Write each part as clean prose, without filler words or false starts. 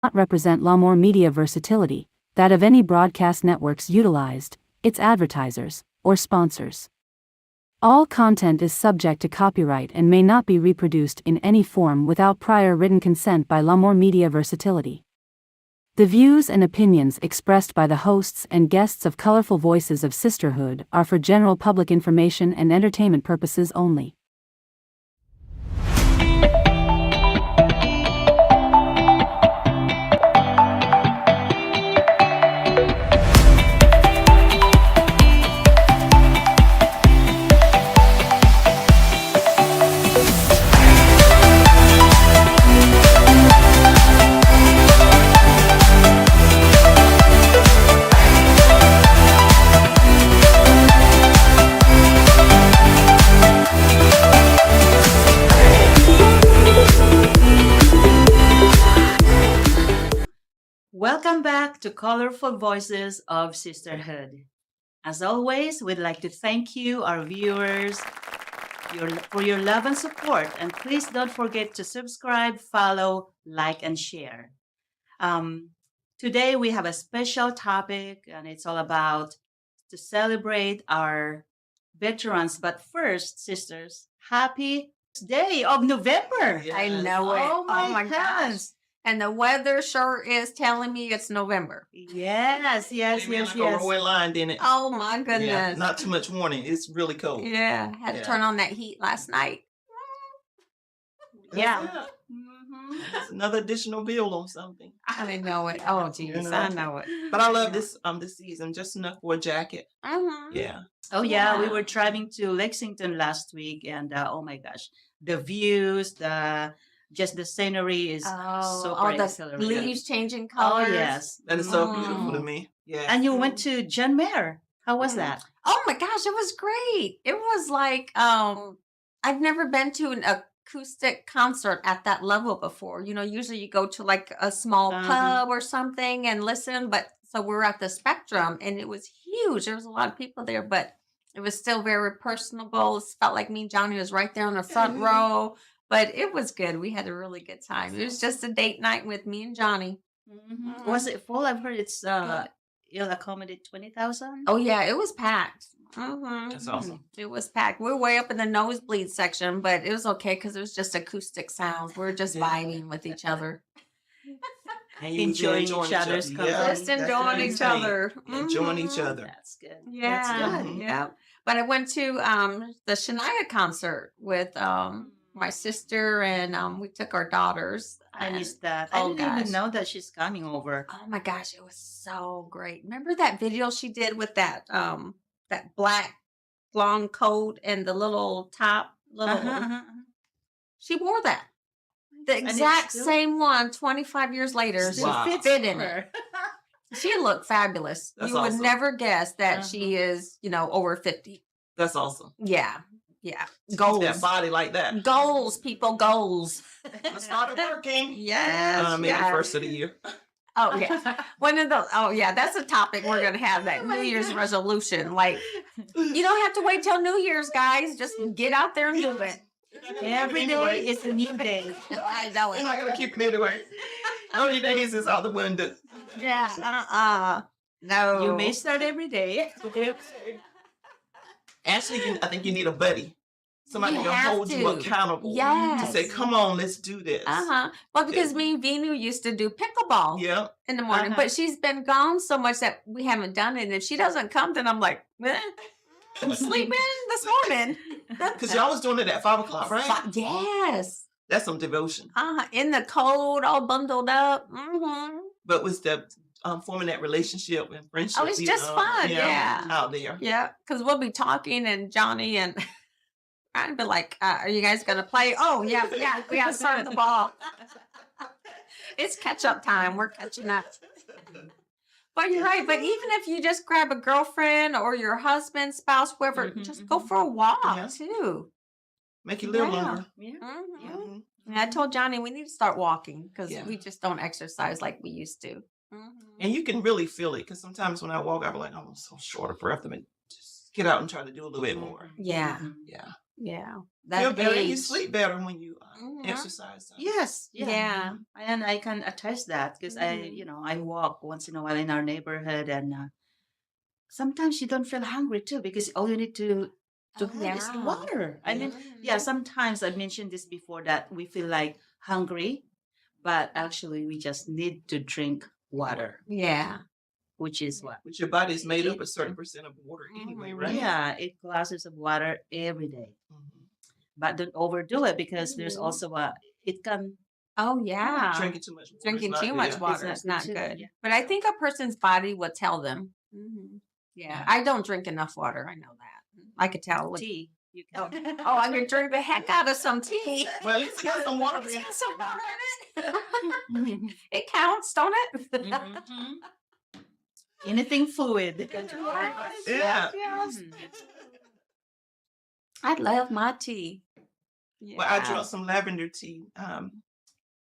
not represent La'Moore Media Versatility, that of any broadcast networks utilized, its advertisers, or sponsors. All content is subject to copyright and may not be reproduced in any form without prior written consent by La'Moore Media Versatility. The views and opinions expressed by the hosts and guests of Colorful Voices of Sisterhood are for general public information and entertainment purposes only. Welcome back to Colorful Voices of Sisterhood. As always, we'd like to thank you, our viewers, for your love and support. And please don't forget to subscribe, follow, like, and share. Today we have a special topic, and it's all about to celebrate our veterans. But first, sisters, happy day of November. Yes. I know it. Oh my gosh. And the weather sure is telling me it's November. Yes. Red line, didn't it? Oh my goodness. Yeah, not too much warning. It's really cold. Yeah. Had to turn on that heat last night. Yeah. It's another additional bill on something. I know it. Oh geez, I know it. But I love this season. Just enough for a jacket. Yeah. Oh yeah, we were driving to Lexington last week, and oh my gosh, the views, just the scenery is so all the exhilarating. leaves changing colors. Oh yes, That is so beautiful to me. Yeah. And you went to John Mayer. How was that? Oh my gosh, it was great. It was like I've never been to an acoustic concert at that level before. You know, usually you go to like a small pub or something and listen, but so we're at the Spectrum and it was huge. There was a lot of people there, but it was still very personable. It felt like me and Johnny was right there in the front row. But it was good. We had a really good time. It was just a date night with me and Johnny. Was it full? I've heard it'll accommodate 20,000. Oh yeah, it was packed. That's awesome. It was packed. We're way up in the nosebleed section, but it was okay because it was just acoustic sounds. We're just vibing with each other. Enjoying each other's company. Just enjoying each other. Enjoying each other. That's good. Yeah. That's good. Yeah. But I went to the Shania concert with my sister and we took our daughters. I missed that. I didn't even know that she's coming over. Oh my gosh, it was so great. Remember that video she did with that that black long coat and the little top She wore that. The exact same one 25 years later. She fit in it. She looked fabulous. That's you would awesome. never guess that she is, over 50. That's awesome. Yeah. Goals. That body like that. Goals, people, goals. I started working. Yes. Maybe first of the year. Oh, yeah. One of those. Oh, yeah. That's a topic we're going to have, that New Year's resolution. Like, you don't have to wait till New Year's, guys. Just get out there and do it. Every day is a new day. I know it. I'm not going to keep it anyway. How many days is out the window? Yeah. No. You may start every day. Actually, I think you need a buddy. Somebody can hold you accountable. Yes. To say, come on, let's do this. Well, because me and Vinu used to do pickleball in the morning, but she's been gone so much that we haven't done it. And if she doesn't come, then I'm like, I'm sleeping this morning. Because y'all was doing it at 5 o'clock, right? Yes. That's some devotion. In the cold, all bundled up. But was the forming that relationship and friendship? Oh, it's just fun. Yeah. Out there. Yeah. Because we'll be talking and Johnny and I'd be like, are you guys going to play? Oh, yeah. We got to start the ball. It's catch up time. We're catching up. But you're right. But even if you just grab a girlfriend or your husband, spouse, whoever, just go for a walk too. Make you live longer. And I told Johnny we need to start walking because we just don't exercise like we used to. And you can really feel it because sometimes when I walk, I'm like, I'm so short of breath. I mean, just get out and try to do a little bit more. Yeah. Yeah. Feel That better. You age. sleep better when you Mhm. exercise. Yes, yeah. Yeah. And I can attest that because Mhm. I walk once in a while in our neighborhood, and sometimes you don't feel hungry too because all you need to Oh, have is yeah. water. I mean, yeah, Mhm. sometimes I mentioned this before that we feel like hungry, but actually we just need to drink water, Yeah. which is what? But your body's made up It, a certain percent of water anyway, Mhm. right? yeah, 8 glasses of water every day. Mhm. But don't overdo it because there's Mhm. also it can Oh, yeah. Drinking too much water is Drinking not too good. much Yeah. water not is good not too. good. Yeah. But I think a person's body will tell them. Yeah. Yeah. I don't drink enough water. I know that. I could tell. Tea. You Oh, can. oh, I can drink the heck out of some tea. Well, at least get some water It's in. got some water in it. It counts, don't it? Mhm. Anything fluid. Yeah. Yes. Mhm. I love my tea. Well, I Yeah. drank some lavender tea.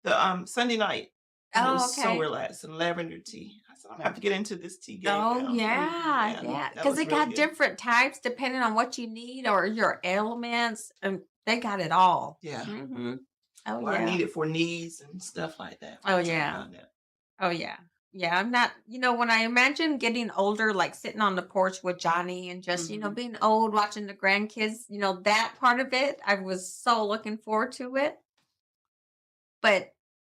The Sunday night. And it Oh, was so okay. relaxing. Lavender tea. I said, I'm gonna have to get into this tea game Oh, now. yeah. Yeah, Yeah. that Because was they really got good. different types depending on what you need or your ailments. And they got it all. Yeah. Mm-hmm. Oh, Well, I yeah. need it for knees and stuff like that. Oh, I'm trying to yeah. find that. Oh, yeah. Yeah. I'm not, when I imagine getting older, like sitting on the porch with Johnny and just, Mhm. being old, watching the grandkids, that part of it, I was so looking forward to it. But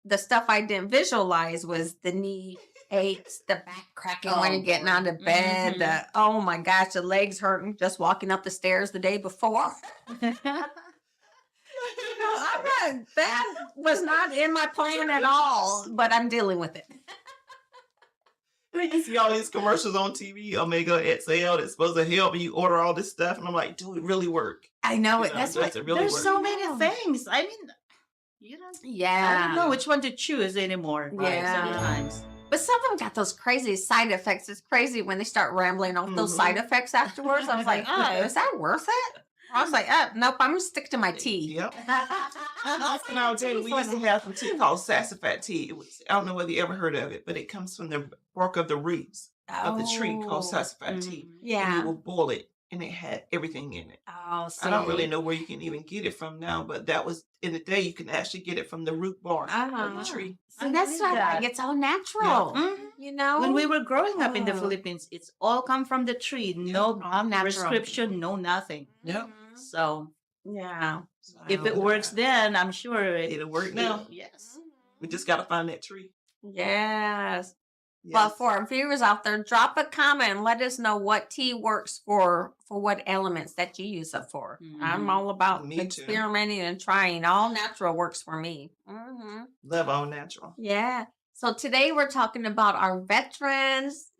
the stuff I didn't visualize was the knee aches, the back cracking when Oh, you're getting boy. out of bed. Mhm. Oh my gosh, the legs hurting just walking up the stairs the day before. That was not in my plan at all, but I'm dealing with it. You see all these commercials on TV, Omega XL, that's supposed to help, and you order all this stuff, and I'm like, do it really work? I know You it. know, That's does what. it really There's work? so many Yeah. things. I mean, you know, I don't Yeah. know which one to choose anymore. Right. Sometimes. But some of them got those crazy side effects. It's crazy when they start rambling off those side effects afterwards. I was like, oh, is that worth it? I was like, nope, I'm going to stick to my tea. Yep. Nowadays, we used to have some tea called sassafras tea. I don't know whether you ever heard of it, but it comes from the bark of the roots of the tree called sassafras tea. Mhm. And Yeah. you will boil it, and it had everything in it. Oh, I don't really see. know where you can even get it from now, but that was in the day you can actually get it from the root bark of Uh-huh. the tree. See, I that's did not that. like it's all natural. Mhm. You know? When we were growing up in the Oh. Philippines, it's all come from the tree. No All natural. prescription, no nothing. Yep. Mhm. So Yeah. So I if know it works then, I'm sure it'll work now. Yes. We just got to find that tree. Yes. Well, Yes. for our viewers out there, drop a comment and let us know what tea works for what elements that you use it for. I'm Mhm. all about Me too. experimenting and trying. All natural works for me. Love all natural. Yeah. So today we're talking about our veterans.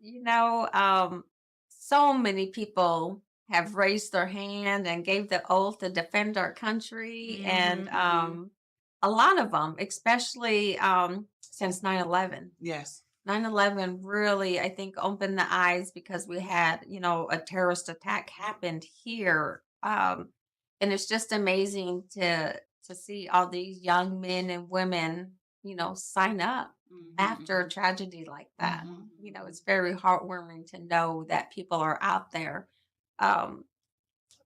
So many people have raised their hand and gave the oath to defend our country, and Mhm. a lot of them, especially since 9/11. Yes. 9/11 really, I think, opened the eyes because we had, a terrorist attack happened here. And it's just amazing to see all these young men and women, sign up after a tragedy like that. Mhm. It's very heartwarming to know that people are out there um,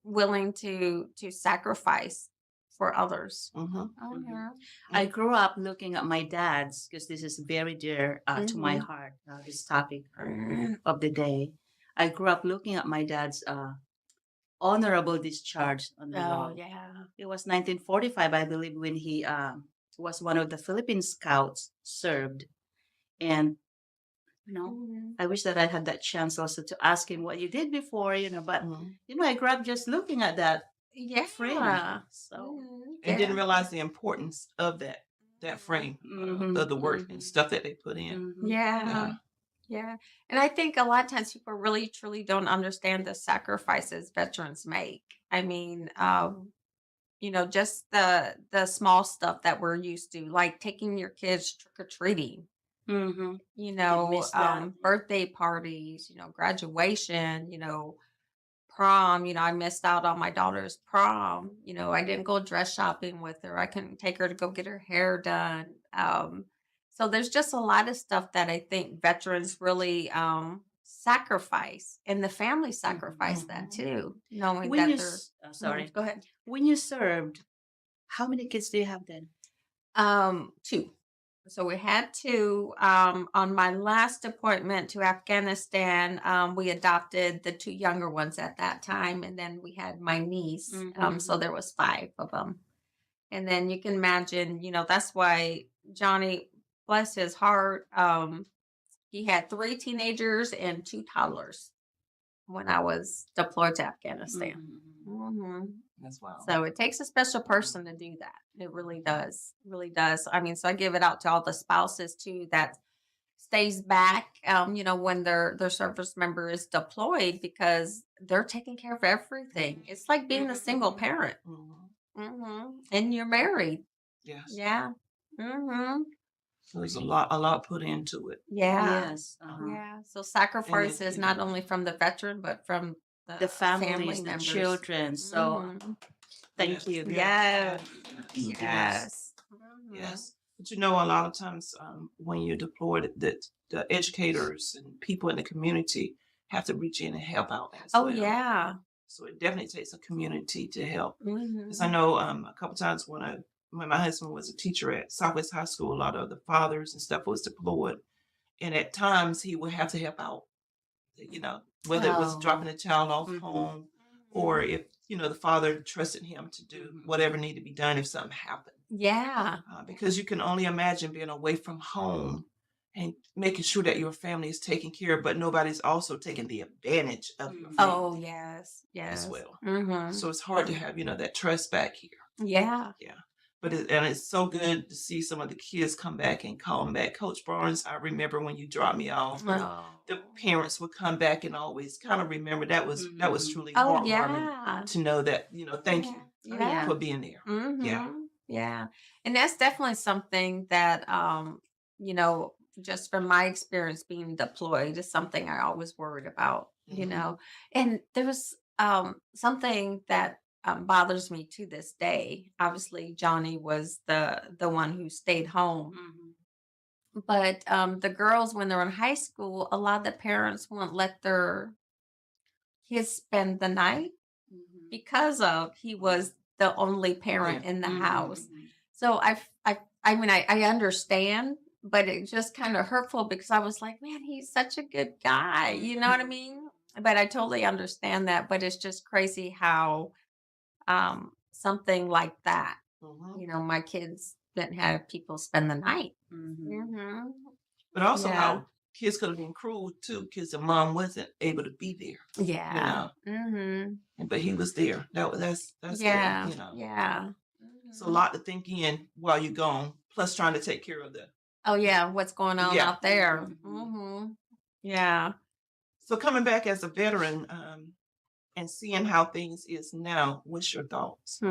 willing to sacrifice for others. Mhm. Oh, yeah. I grew up looking at my dad's because this is very dear to my Mhm. heart. This topic of the day. I grew up looking at my dad's honorable discharge on the Oh, wall. yeah. It was 1945, I believe, when he was one of the Philippine scouts served, and Mhm. I wish that I had that chance also to ask him what you did before, but Mhm. I grew up just looking at that frame. Yeah. So And didn't realize the importance of that frame Mhm. of the work and stuff that they put in. Mhm. Yeah. Yeah. And I think a lot of times people really truly don't understand the sacrifices veterans make. I mean, just the small stuff that we're used to, like taking your kids trick or treating, Mhm. Didn't miss that. birthday parties, graduation, prom. I missed out on my daughter's prom. I didn't go dress shopping with her. I couldn't take her to go get her hair done. So there's just a lot of stuff that I think veterans really sacrifice, and the family sacrificed that too, knowing When that you, they're. sorry, Go ahead. when you served, how many kids do you have then? Two. So we had two. On my last appointment to Afghanistan, we adopted the two younger ones at that time, and then we had my niece. So there was five of them. And then you can imagine, that's why Johnny, bless his heart, he had three teenagers and two toddlers when I was deployed to Afghanistan. Mm-hmm. That's wild. So it takes a special person to do that. It really does. Really does. I mean, so I give it out to all the spouses too that stays back, when their service member is deployed, because they're taking care of everything. It's like being a single parent. And you're married. Yes. Yeah. So there's a lot put into it. Yeah. Yes. Yeah. So sacrifice is not only from the veteran, but from The families, family the members. children. So thank you. Yes. Yes. Yes. Yes. But a lot of times when you're deployed, that the educators and people in the community have to reach in and help out as Oh well. yeah. So it definitely takes a community to help. Mm-hmm. Because I know a couple times when my husband was a teacher at Southwest High School, a lot of the fathers and stuff was deployed, and at times he would have to help out. Whether it was Oh. dropping a child off Mhm. home, or if the father trusted him to do whatever needed to be done if something happened. Yeah. Because you can only imagine being away from home and making sure that your family is taken care of, but nobody's also taking the advantage of your Oh family yes. as Yes. well. Mm-hmm. So it's hard to have that trust back here. Yeah. But it's so good to see some of the kids come back and call them back. Coach Barnes, I remember when you dropped me off, Oh. the parents would come back and always kind of remember that was truly Oh heartwarming yeah. to know that thank you Yeah. for being there. Mm-hmm. Yeah. And that's definitely something that just from my experience being deployed is something I always worried about, And there was something that bothers me to this day. Obviously, Johnny was the one who stayed home. But the girls, when they're in high school, a lot of the parents won't let their kids spend the night because of he was the only parent in the house. So I understand, but it's just kind of hurtful because I was like, man, he's such a good guy. You know what I mean? But I totally understand that. But it's just crazy how something like that, my kids didn't have people spend the night. But also Yeah. how kids could have been cruel too, because the mom wasn't able to be there. Yeah. But he was there. That's Yeah. good, Yeah. It's a lot to think in while you're gone, plus trying to take care of the. Oh yeah, what's going on Yeah. out there? Mhm. Yeah. So coming back as a veteran and seeing how things is now, what's your thoughts?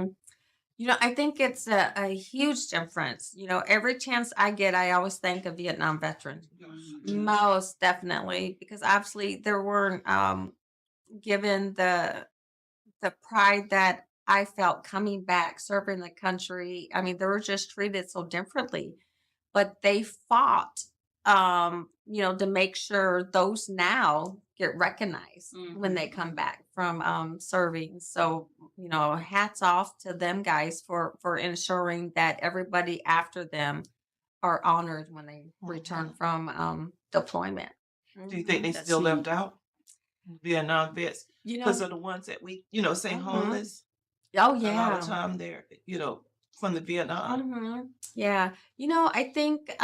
I think it's a huge difference. Every chance I get, I always think of Vietnam veterans. Most definitely, because obviously they weren't given the pride that I felt coming back, serving the country. I mean, they were just treated so differently, but they fought, to make sure those now get recognized when they come back from serving. So, hats off to them guys for ensuring that everybody after them are honored when they return from deployment. Do you think they That's still huge. left out? Vietnam vets, because of the ones that we, say homeless. Oh A lot yeah. of time they're, from the Vietnam. Yeah. I think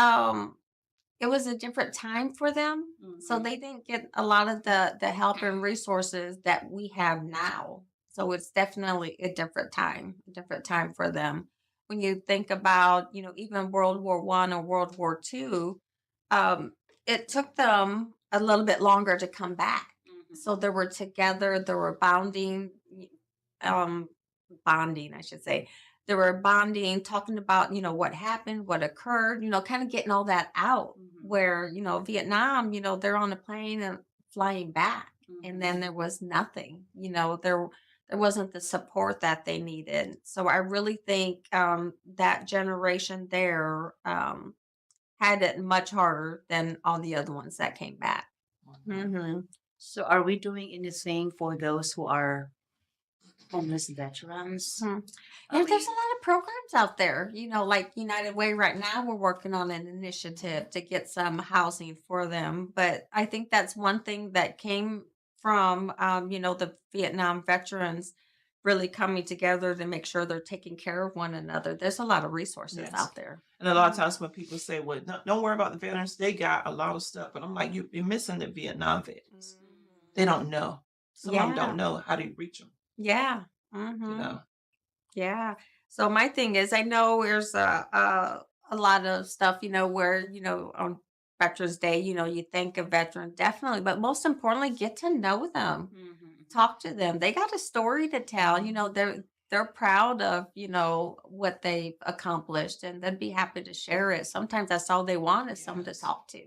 it was a different time for them. So they didn't get a lot of the help and resources that we have now. So it's definitely a different time for them. When you think about, even World War I or World War II, it took them a little bit longer to come back. So they were together, they were bonding, I should say. They were bonding, talking about, what happened, what occurred, kind of getting all that out. Where, Vietnam, they're on a plane and flying back. And then there was nothing, there wasn't the support that they needed. So I really think that generation there had it much harder than all the other ones that came back. Mm-hmm. So are we doing anything for those who are homeless veterans? Hmm. Are Yeah, there's a we? lot of programs out there. Like United Way right now, we're working on an initiative to get some housing for them. But I think that's one thing that came from, the Vietnam veterans really coming together to make sure they're taking care of one another. There's a lot of resources Yes. out there. And a lot of times when people say, well, don't worry about the veterans, they got a lot of stuff. But I'm like, you're missing the Vietnam vets. They don't know. Some of them Yeah. don't know how to reach them, Yeah. you Mm-hmm. know. Yeah. So my thing is, I know there's a lot of stuff, where on Veterans Day, you think of veterans definitely, but most importantly, get to know them, Mhm. talk to them. They got a story to tell. They're proud of what they've accomplished, and they'd be happy to share it. Sometimes that's all they want is someone to Yes. talk to.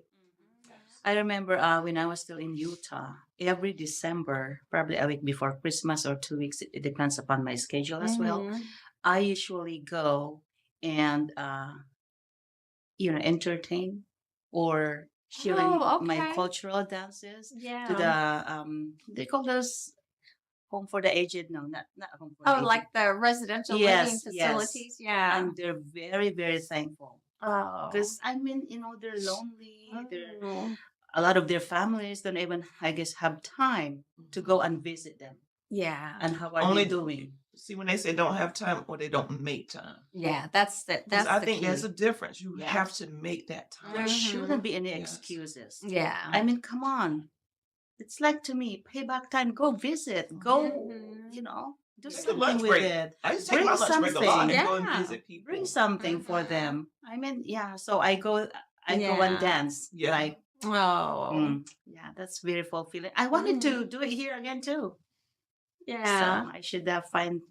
I remember when I was still in Utah, every December, probably a week before Christmas or 2 weeks, it depends upon my schedule as well. Mhm. I usually go and entertain or showing Oh, my okay. cultural dances to Yeah. the they call those home for the aged. No, not home for the Oh, aged. like the residential living Yes, yes. facilities. Yeah. And they're very, very thankful Oh. because I mean, they're lonely. They're Mm. a lot of their families don't even, I guess, have time to go and visit them. Yeah. And how are Only they doing? See, when they say don't have time or they don't make time. Yeah, that's Because I the think there's key. a difference. You Yeah. have to make that There time. shouldn't be any Yes. excuses. Yeah. I mean, come on. It's like to me, payback time. Go visit. Go, Mhm. do Take a something lunch with break. it. I used to take Bring my lunch break a lot something. and go and Yeah. visit people. Bring something for Mhm. them. I mean, yeah. So I go and Yeah. dance. Yeah. Like, Oh. yeah, that's very fulfilling. I wanted to do it here again too. Yeah. So I should find,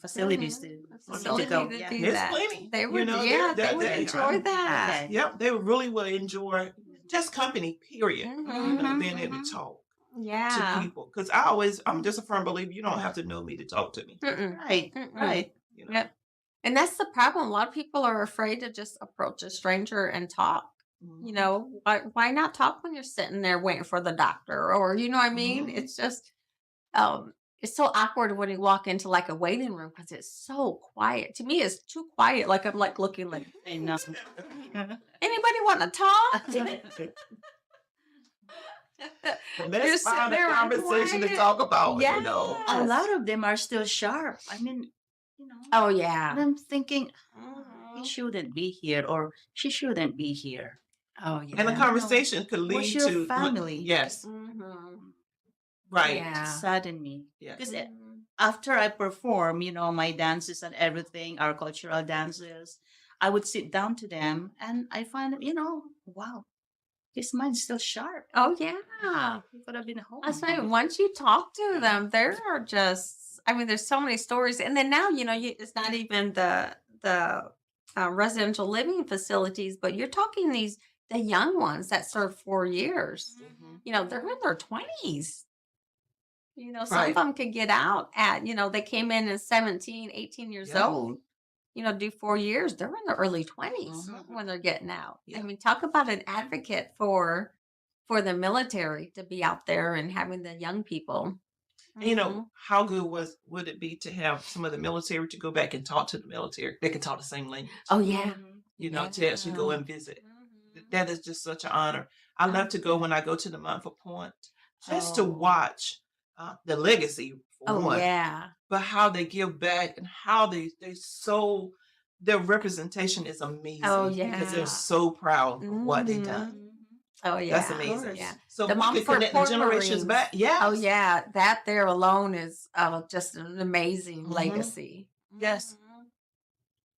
facilities Mhm. to A for me to facility go. to Yeah. do There's that. plenty. They would, there- they would there- enjoy that. Okay. Yep, they really will enjoy just company, period. Mhm. Being able to talk to Yeah. people. Because I'm just a firm believer, you don't have to know me to talk to me. Mm-mm. Right. Mm-mm. Right. Yep. And that's the problem. A lot of people are afraid to just approach a stranger and talk. Mhm. Why not talk when you're sitting there waiting for the doctor? Or you know what I mean? Mhm. It's just it's so awkward when you walk into like a waiting room because it's so quiet. To me, it's too quiet. Like I'm like looking like I know. anybody want to talk? Let's You're sitting find a there conversation to quiet. talk about, Yes. A lot of them are still sharp. I mean, Oh and yeah. I'm thinking he Mhm. shouldn't be here or she shouldn't be here. Oh And the yeah. conversation could What's lead your to family? yes, Mhm. right. Yeah. Sadden me. Yes. Because Mhm. after I perform, my dances and everything, our cultural dances, I would sit down to them and I find, wow, his mind's still sharp. Oh yeah. He could have been home. That's right. Once you talk to them, there are just, I mean, there's so many stories. And then now, it's not even the residential living facilities, but you're talking the young ones that served 4 years. Mhm. They're in their 20s. Some of Right. them could get out they came in at 17, 18 years Yeah. old, do 4 years. They're in their early 20s Mhm. when they're getting out. Yeah. I mean, talk about an advocate for the military to be out there and having the young people. And how good would it be to have some of the military to go back and talk to the military? They can talk the same language. Oh yeah. To actually go and visit. That is just such an honor. I love to go when I go to the Montfort Point just to Oh. watch the legacy for Oh one, yeah. but how they give back and how they so their representation is amazing. Oh, because they're yeah. so proud of what they Mhm. done. Oh yeah. That's amazing. Yeah. So The if we could Montfort connect the Port generations Marines. back. Yes. Oh yeah. That there alone is just an amazing Mhm. legacy. Yes. Mhm.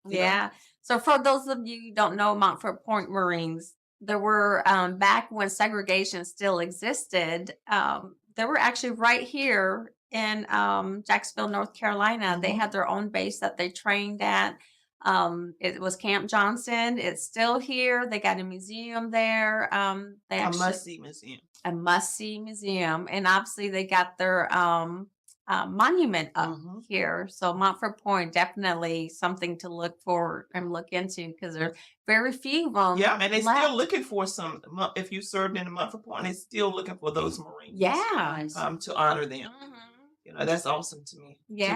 You know? Yeah. So for those of you who don't know Montfort Point Marines, there were back when segregation still existed, they were actually right here in Jacksonville, North Carolina. They Mhm. had their own base that they trained at. It was Camp Johnson. It's still here. They got a museum there. They A actually must-see museum. a must-see museum, and obviously they got their monument up Mhm. here. So Montfort Point, definitely something to look for and look into, because there's very few of them Yeah, and they're still left. looking for if you served in a month report, they're still looking for those Marines Yeah. Nice. to honor them. Mhm. That's awesome to me. Yeah.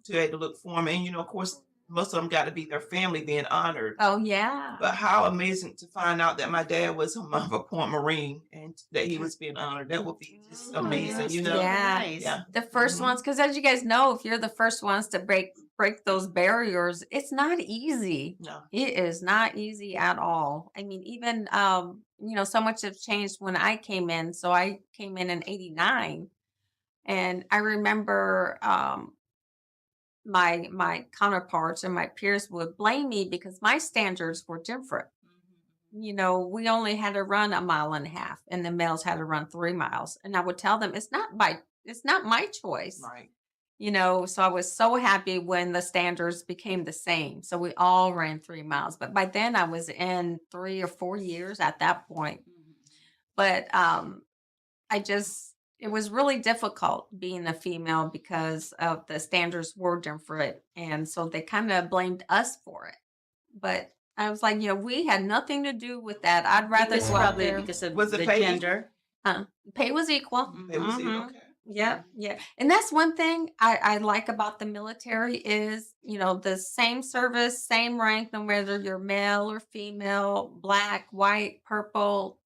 To be able to look for them. And of course, most of them got to be their family being honored. Oh, yeah. But how amazing to find out that my dad was a Monfort Point Marine and that he was being honored. That would be just Oh, amazing, that's you know? Yeah. nice. Yeah. The first Mhm. ones, because as you guys know, if you're the first ones to break those barriers, it's not easy. No. It is not easy at all. I mean, even so much has changed when I came in. So I came in '89, and I remember my counterparts and my peers would blame me because my standards were different. We only had to run 1.5 miles, and the males had to run 3 miles. And I would tell them it's not my choice. Right. So I was so happy when the standards became the same. So we all ran 3 miles. But by then I was in 3 or 4 years at that point. But it was really difficult being a female because of the standards were different. And so they kind of blamed us for it. But I was like, we had nothing to do with that. I'd rather Because go out probably there. because of Was the the pay equal? gender. Pay was equal. It was Mhm. okay. Yeah, yeah. And that's one thing I like about the military is, the same service, same rank, no matter you're male or female, black, white, purple,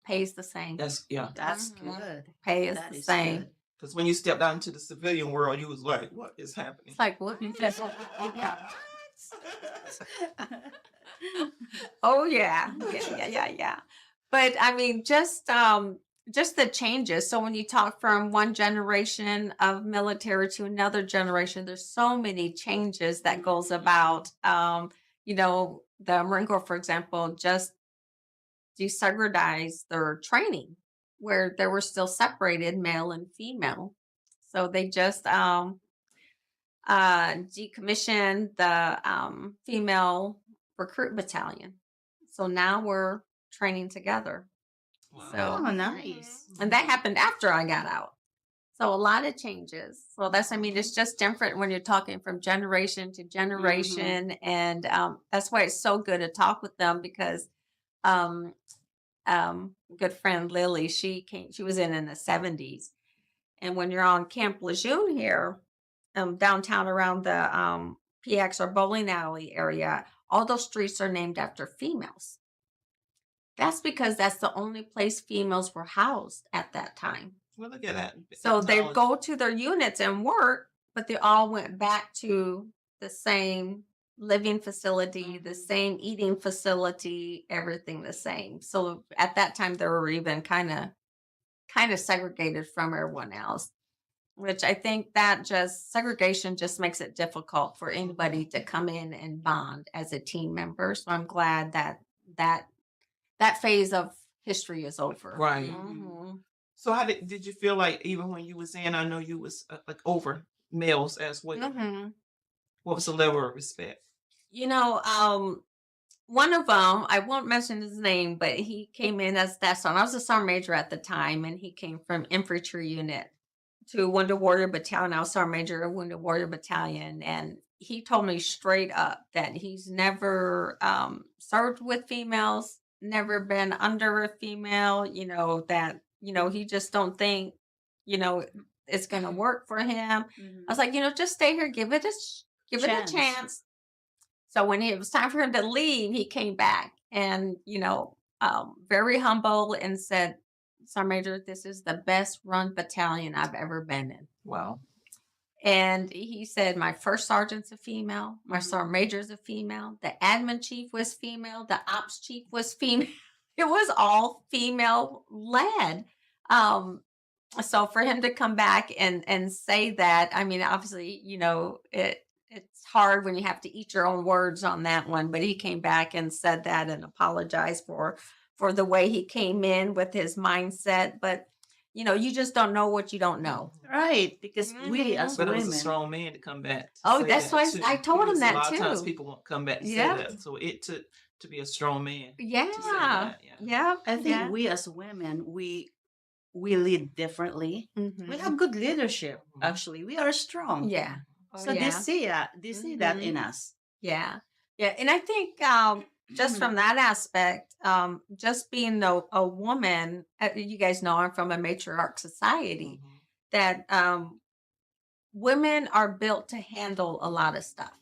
pays the same. That's That's Mhm. good. Pay is That the is same. good. because when you stepped out into the civilian world, you was like, what is happening? It's like, what? Oh yeah. Yeah. But I mean, just the changes. So when you talk from one generation of military to another generation, there's so many changes that goes about. The Marine Corps, for example, just desegregized their training where they were still separated male and female. So they just decommissioned the female recruit battalion. So now we're training together. So, Oh, nice. and that happened after I got out. So a lot of changes. So it's just different when you're talking from generation to generation. And that's why it's so good to talk with them because um, good friend Lily, she was in the 70s. And when you're on Camp Lejeune here, downtown around the PX or bowling alley area, all those streets are named after females. That's because that's the only place females were housed at that time. Well, look at that. So they knowledge. go to their units and work, but they all went back to the same living facility, the same eating facility, everything the same. So at that time, they were even kind of segregated from everyone else, which I think that segregation just makes it difficult for anybody to come in and bond as a team member. So I'm glad that phase of history is over. Right. Mhm. So how did you feel like even when you was in? I know you was like over males as well. Mhm. What was the level of respect? One of them, I won't mention his name, but he came in as that sergeant. I was a sergeant major at the time, and he came from infantry unit to Wounded Warrior Battalion. I was sergeant major of Wounded Warrior Battalion, and he told me straight up that he's never served with females, never been under a female. He just don't think, it's gonna work for him. I was like, just stay here, give it a chance. So when it was time for him to leave, he came back and, very humble and said, Sergeant Major, this is the best run battalion I've ever been in. Wow. And he said, my first sergeant's a female, my sergeant major is a female, the admin chief was female, the ops chief was female. It was all female led. So for him to come back and say that, I mean, obviously, it's hard when you have to eat your own words on that one, but he came back and said that and apologized for the way he came in with his mindset. But you just don't know what you don't know. Right, because we as But it was women. a strong man to come back. Oh, that's why I told him that A lot of times too. people won't come back to say Yeah. that. So it took to be a strong man. Yeah. To say that. Yeah. Yeah. I think yeah. we as women, we we lead differently. We Mhm. have good leadership. Mhm. Actually, we are strong. Yeah. Oh, So they yeah. see that. They see that Mhm. in us. Yeah. Yeah. And I think just from that aspect, just being a woman, you guys know I'm from a matriarch society, Mhm. that women are built to handle a lot of stuff.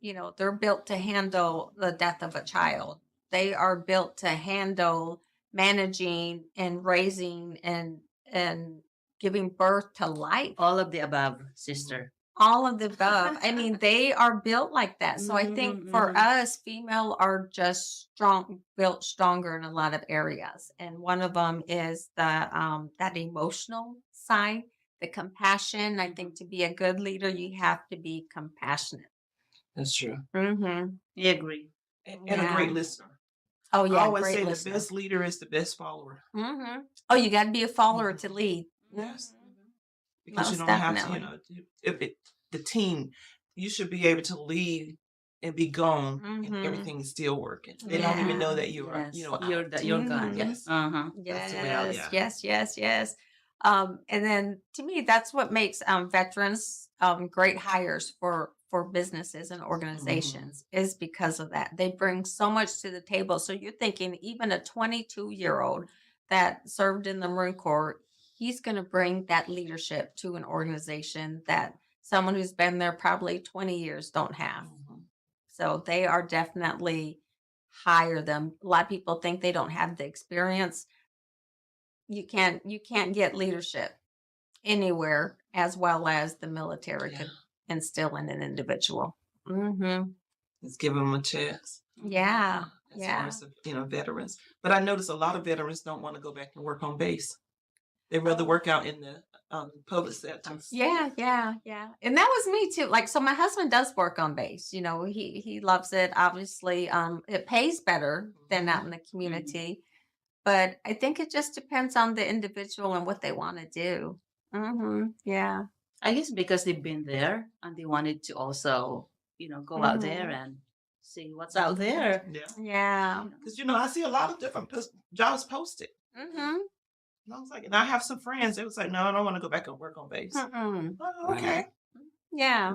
You know, they're built to handle the death of a child. They are built to handle managing and raising and giving birth to life. All of the above, sister. All of the above. I mean, they are built like that. So I think for us, female are just built stronger in a lot of areas. And one of them is the that emotional side, the compassion. I think to be a good leader, you have to be compassionate. That's true. Mm-hmm. You agree. And a Yeah. great listener. Oh I yeah, always great say listener. the best leader is the best follower. Mm-hmm. Oh, you got to be a follower to lead. Yes. Mhm. Because you Most don't have to, definitely. if the team, you should be able to lead and be gone and Mhm. everything is still working. They don't even know that you are, Yes. out. You're gone. Mhm. Yes. Uh-huh. That's the way I- Yes, yeah. yes, yes, yes. And then to me, that's what makes veterans great hires for businesses and organizations is because of that. They bring so much to the table. So you're thinking even a 22-year-old that served in the Marine Corps, he's going to bring that leadership to an organization that someone who's been there probably 20 years don't have. Mhm. So they are definitely hire them. A lot of people think they don't have the experience. You can't get leadership anywhere as well as the military Yeah. could instill in an individual. Mm-hmm. Let's give them a chance. Yeah. As Yeah. far as, veterans. But I notice a lot of veterans don't want to go back and work on base. They rather work out in the public sector. Yeah, yeah, yeah. And that was me too. Like, so my husband does work on base. You know, he loves it. Obviously, it pays better than out in the community. But I think it just depends on the individual and what they want to do. Mm-hmm. Yeah. I guess because they've been there and they wanted to also, go out there and see what's out there. Yeah. Yeah. Because, I see a lot of different jobs posted. Mm-hmm. And I was like, and I have some friends. They was like, no, I don't want to go back and work on base. Mm-mm. Oh, okay. Yeah.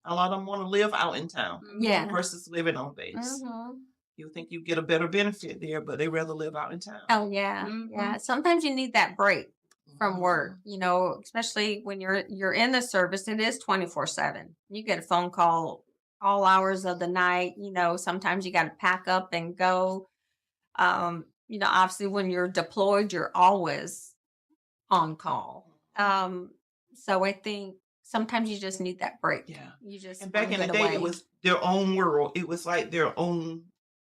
A lot of them want to live out in town Yeah. versus living on base. Mm-hmm. You think you get a better benefit there, but they rather live out in town. Oh yeah. Yeah. Sometimes you need that break from work, especially when you're in the service. It is 24/7. You get a phone call all hours of the night. Sometimes you got to pack up and go. Obviously when you're deployed, you're always on call. So I think sometimes you just need that break. Yeah. You just And back wanna in the get day, away. it was their own world. It was like their own.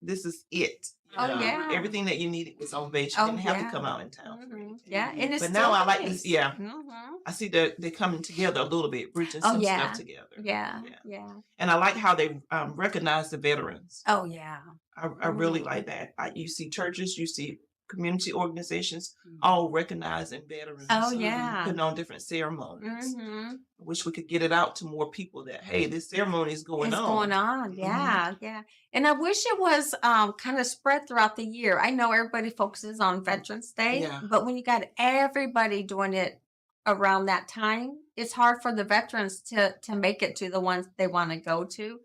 This is it. Oh, yeah. Everything that you needed was on base. You Oh, didn't have yeah. to come out in town for Mhm. anything. Yeah, and it's But still now I the like case. this. Yeah. Mhm. I see that they're coming together a little bit, bridging Oh, some yeah. stuff together. Yeah. Yeah. Yeah. And I like how they recognize the veterans. Oh yeah. I really Mhm. like that. You see churches, you see community organizations Mhm. all recognizing veterans. Oh yeah. Putting on different ceremonies. Mm-hmm. I wish we could get it out to more people that, hey, this ceremony is going It's on. going on. Yeah, yeah. And I wish it was kind of spread throughout the year. I know everybody focuses on Veterans Day, Yeah. but when you got everybody doing it around that time, it's hard for the veterans to make it to the ones they want to go to.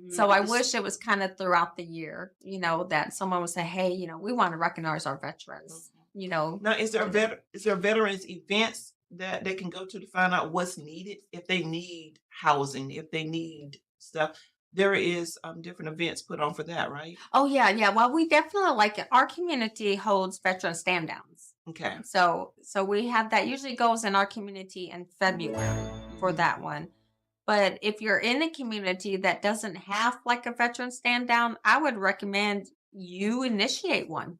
So I wish it was kind of throughout the year, that someone would say, hey, we want to recognize our veterans, Now, is there veterans events that they can go to find out what's needed? If they need housing, if they need stuff, there is different events put on for that, right? Oh, yeah, yeah. Well, we definitely like it. Our community holds veteran stand downs. Okay. So we have that usually goes in our community in February for that one. But if you're in a community that doesn't have like a veteran stand down, I would recommend you initiate one.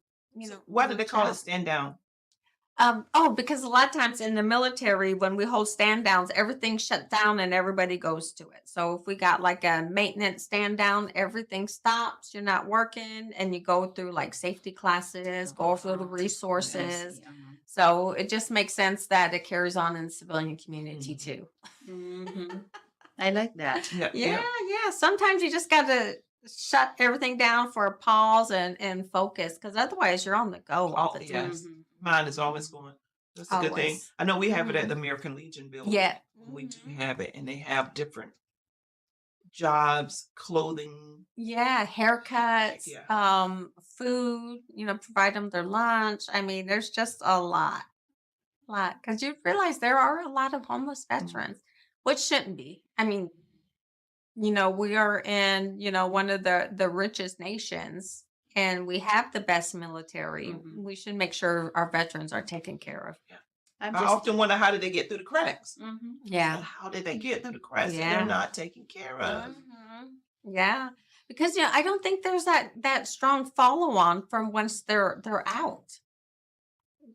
Why do they reach call it out. stand down? Because a lot of times in the military, when we hold stand downs, everything's shut down and everybody goes to it. So if we got like a maintenance stand down, everything stops, you're not working, and you go through like safety classes, go through the resources. So it just makes sense that it carries on in the civilian community too. I like that. Yeah. Sometimes you just got to shut everything down for a pause and focus, because otherwise you're on the go all the time. Yes. Mine is always going. That's a good thing. Always. I know we have it at Mhm. the American Legion building. Yeah. We do Mhm. have it, and they have different jobs, clothing. Yeah, haircuts, Yeah. food, provide them their lunch. I mean, there's just a lot. Because you realize there are a lot of homeless Mhm. veterans, which shouldn't be. I mean, we are in, one of the richest nations, and we have the best military. Mhm. We should make sure our veterans are taken care of. I'm I just. often wonder, how did they get through the cracks? Mhm. Yeah. How did they get through the cracks if Yeah. they're not taken care of? Mhm. Yeah. Because I don't think there's that strong follow on from once they're out.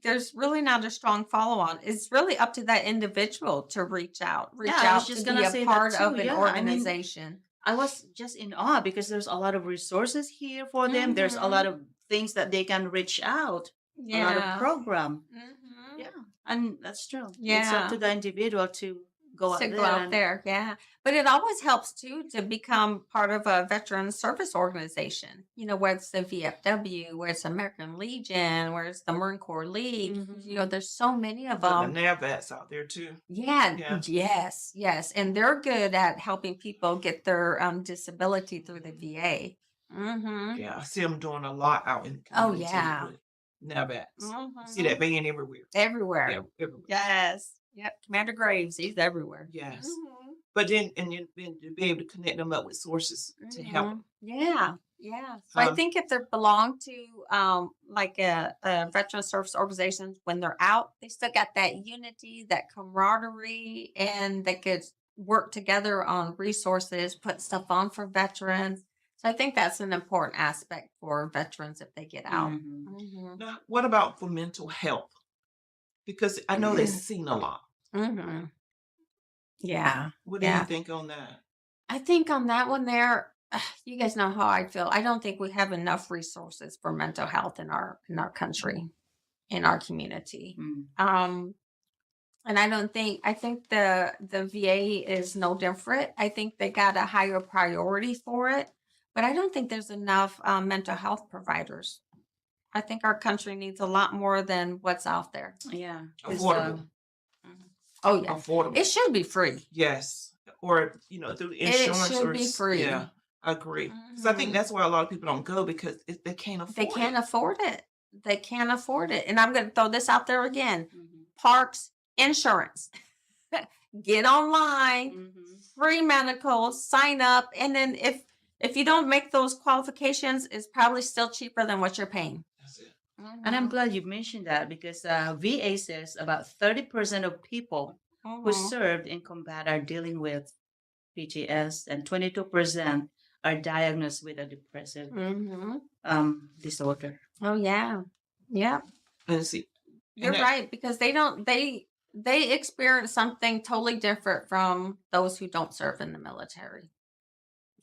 There's really not a strong follow on. It's really up to that individual to reach out Yeah, I was to just be gonna a say that part too. of an Yeah, I mean, organization. I was just in awe because there's a lot of resources here for them. There's a Mhm. lot of things that they can reach out, a lot of Yeah. program. Mhm. Yeah, and that's true. It's up Yeah. to the individual to go out To there go out and there, yeah. But it always helps too to become part of a veteran service organization. Where it's the VFW, where it's American Legion, where it's the Marine Corps League. Mhm. There's so many of But the them. NAVAT's out there too. Yeah, Yeah. yes. And they're good at helping people get their disability through the VA. Mm-hmm. Yeah, I see them doing a lot out in the Oh, community yeah. with NAVATs. You see Mhm. that van everywhere. Everywhere. Yeah, everywhere. Yes. Yep. Commander Graves, he's everywhere. Yes. Mhm. But then, and then to be able to connect them up with sources to help them. Yeah. So I Um, think if they belong to like a veteran service organization, when they're out, they still got that unity, that camaraderie, and they could work together on resources, put stuff on for veterans. So I think that's an important aspect for veterans if they get out. Mhm. Mhm. Now, what about for mental health? Because I know they've seen a lot. Mhm. Yeah. What do you think on that? I think on that one there, you guys know how I feel. I don't think we have enough resources for mental health in our country, in our community. Mm. And I think the VA is no different. I think they got a higher priority for it, but I don't think there's enough mental health providers. I think our country needs a lot more than what's out there. Yeah. It's, Affordable. Oh yeah, Affordable. it should be free. Yes. Or, through It insurance should or be free. Yeah, I agree. Because I think Mhm. that's why a lot of people don't go, because they can't afford They can't it. afford it. They can't afford it. And I'm going to throw this out there again. Mhm. Parks, insurance. Get online, Mhm. free medical, sign up, and then if you don't make those qualifications, it's probably still cheaper than what you're paying. That's it. And I'm glad you mentioned that because VA says about 30% of people who Mhm. served in combat are dealing with PTS, and 22% are diagnosed with a depressive Mhm. disorder. Oh yeah. Yep. And see, You're that- right, because they experience something totally different from those who don't serve in the military.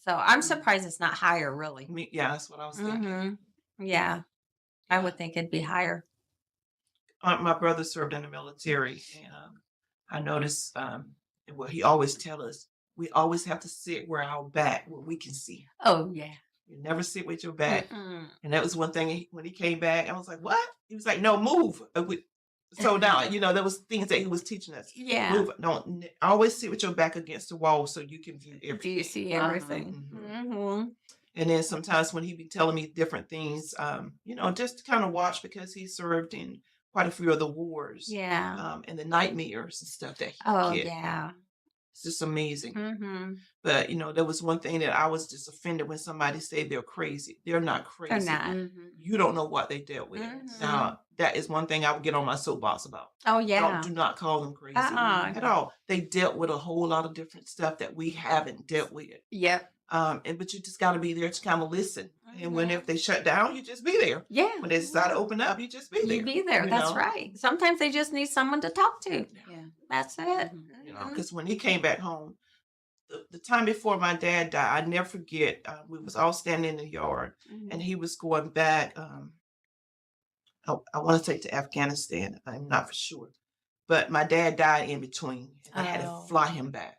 So I'm surprised it's not higher, really. yeah, that's what I was thinking. Yeah, I would think it'd be higher. My brother served in the military, and I noticed, well, he always tell us, we always have to sit where we can see. Oh yeah. You never sit with your back. Mm-mm. And that was one thing when he came back, I was like, what? He was like, no, move. So now, there was things that he was teaching us. Yeah. Move. Don't always sit with your back against the wall so you can view Do everything. you see Uh-huh. everything? Mhm. And then sometimes when he be telling me different things, just to kind of watch, because he served in quite a few of the wars. Yeah. And the nightmares and stuff that he Oh get. yeah. It's just amazing. Mm-hmm. But there was one thing that I was just offended when somebody said they're crazy. They're not crazy. They're not. Mhm. You don't know what they dealt with. Mhm. Now, that is one thing I would get on my soapbox about. Oh yeah. Do not call them crazy Uh-uh. at all. They dealt with a whole lot of different stuff that we haven't dealt with. Yep. But you just got to be there to kind of listen. And when Mhm. if they shut down, you just be there. Yeah. When they decide to open up, you just be there. You be there. you That's know? right. Sometimes they just need someone to talk to. Yeah. That's it. Mhm. Because when he came back home, the time before my dad died, I never forget. We was all standing in the yard, Mhm. and he was going back. I want to say to Afghanistan. I'm not for sure, but my dad died in between, and I had to Oh. fly him back.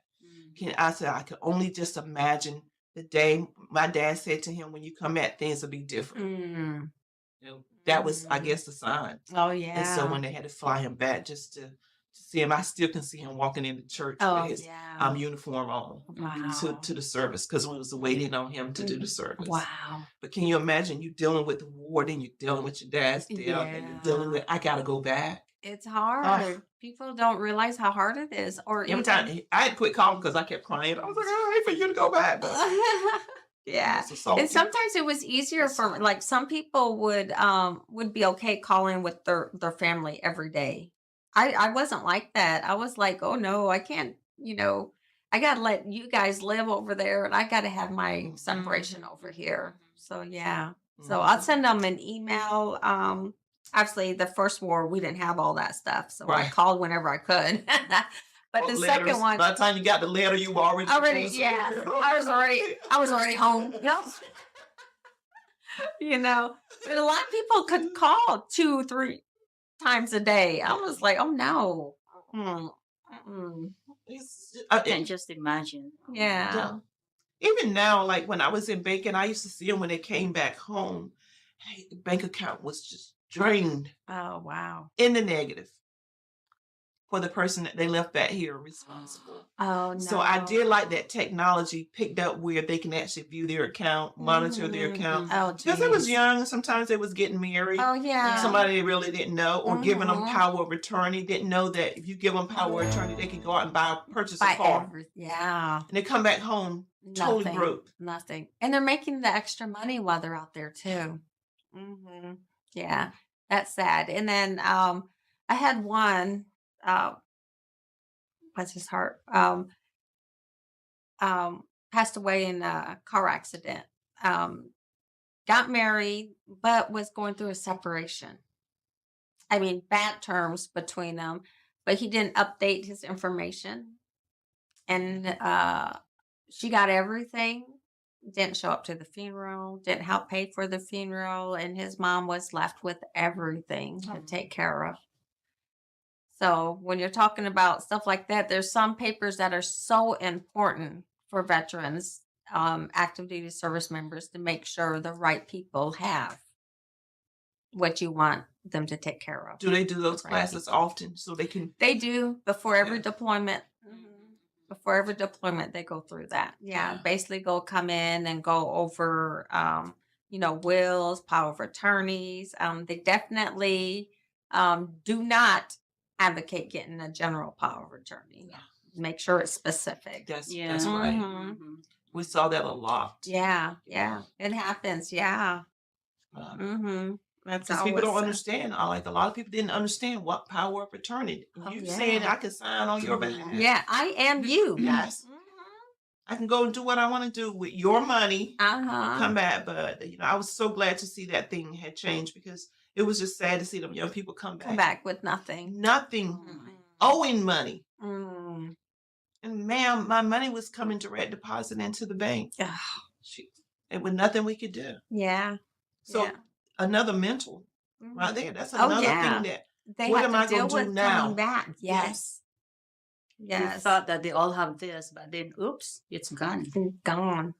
I said I could only just imagine the day my dad said to him, "When you come back, things will be different." Mm. that was, I guess, the sign. Oh And so yeah. when they had to fly him back just to see him, I still can see him walking into church Oh with his yeah. uniform on Wow. to the service because we was waiting on him to do the service. Wow. But can you imagine you dealing with the ward and you're dealing with your dad's death and you're dealing with, I gotta go back. It's Oh, hard. People don't realize how hard it is. Or every even time I had to quit calling because I kept crying. I was like, I hate for you to go back. But yeah. it's assault. And sometimes it was easier for like some people would be okay calling with their family every day. I wasn't like that. I was like, oh no, I can't, I gotta let you guys live over there and I gotta have my separation over here. So yeah. So I'll send them an email. Obviously the first war we didn't have all that stuff. So I Right. called whenever I could. But the Letters, second one by the time you got the letter, you were already yeah. I was already home. But a lot of people could call 2-3 times a day. I was like, oh no. Can't just imagine. Yeah. Even now, like when I was in banking, I used to see them when they came back home. Hey, the bank account was just drained Oh wow. in the negative for the person that they left back here responsible. Oh no. So I did like that technology picked up where they can actually view their account, monitor their account. Oh, Because it was geez. young, sometimes they was getting married. Oh yeah. Somebody they really didn't know, or giving them Mhm. power of attorney. Didn't know that if you give them power of attorney, they can go out and purchase a By car. yeah. And they come back home totally Nothing. broke. Nothing. And they're making the extra money while they're out there too. Yeah. That's sad. And then I had one bless his heart. Passed away in a car accident. Got married, but was going through a separation. I mean, bad terms between them, but he didn't update his information. And she got everything, didn't show up to the funeral, didn't help pay for the funeral, and his mom was left with everything to take care of. So when you're talking about stuff like that, there's some papers that are so important for veterans, active duty service members, to make sure the right people have what you want them to take care of. Do they do those Right. classes often so they can? They do before every Yeah. deployment. Before every deployment, they go through that. Yeah, Yeah. basically come in and go over, wills, power of attorneys. They definitely do not advocate getting a general power of attorney. Make sure it's specific. That's Yeah. right. Mhm. We saw that a lot. Yeah, it happens. Yeah. That's Because people don't always understand. Like a lot of people didn't understand what power of attorney. Oh, You yeah. saying I can sign on your behalf. Yeah, I am you. Yes. I can go and do what I want to do with your money. Uh-huh. Come back, but I was so glad to see that thing had changed because it was just sad to see them young people come back. Come back with nothing. Nothing, owing money. Mm. And ma'am, my money was coming direct deposit into the bank. Ugh. And with nothing we could do. Yeah. So Yeah. another mental Mhm. right there. That's Oh, another yeah. thing that They what have am to I deal gonna do with now? coming back. Yes. You Yes. thought that they all have this, but then oops, it's gone. Gone.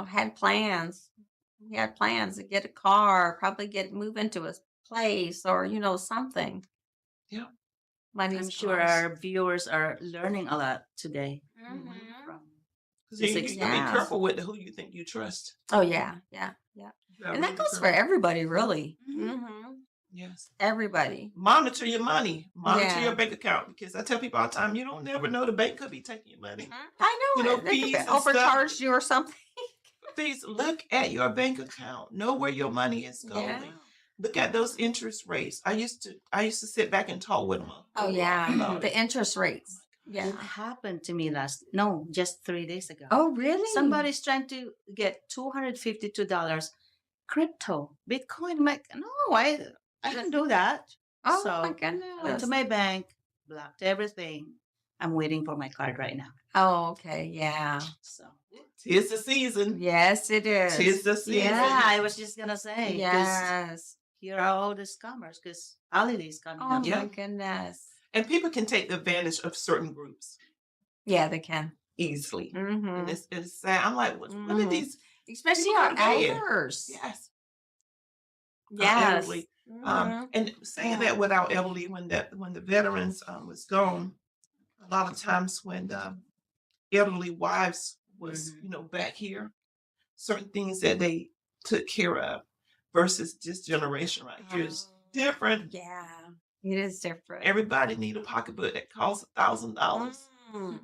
Had plans. He had plans to get a car, probably move into a place or, something. Yeah. Money's I'm sure close. our viewers are learning a lot today. Mhm. From Because this you gotta be experience. careful with who you think you trust. Oh, yeah. Yeah. You gotta And that really be goes for careful. everybody, really. Mhm. Yes. Everybody. Monitor your money. Monitor Yeah. your bank account because I tell people all the time, you don't never know the bank could be taking your money. I know it. They fees could and stuff. overcharge you or something. Please look at your bank account. Know where your money is going. Yeah. Look at those interest rates. I used to sit back and talk with them. Oh, yeah. about The it. interest rates. Yeah. It happened to me just 3 days ago. Oh, really? Somebody's trying to get $252 crypto, Bitcoin. I'm like, no, I didn't do that. Oh, So, my Went goodness. to my bank, blocked everything. I'm waiting for my card right now. Oh, okay. Yeah. So, Tis the season. Yes, it is. Tis the season. yeah, I was just gonna say, 'cause Yes. here are all the scammers because holiday is coming Oh, up. Yeah. my goodness. And people can take advantage of certain groups Yeah, they can. easily. Mm-hmm. And it's sad. I'm like, what are Mhm. these? Especially People our are bad. elders. Yes. Yes. elderly. Mhm. And saying that with our elderly, when the veterans was gone, a lot of times when the elderly wives was back here, certain things that they took care of versus this generation right here is different. Yeah, it is different. Everybody need a pocketbook that costs $1,000. Mm.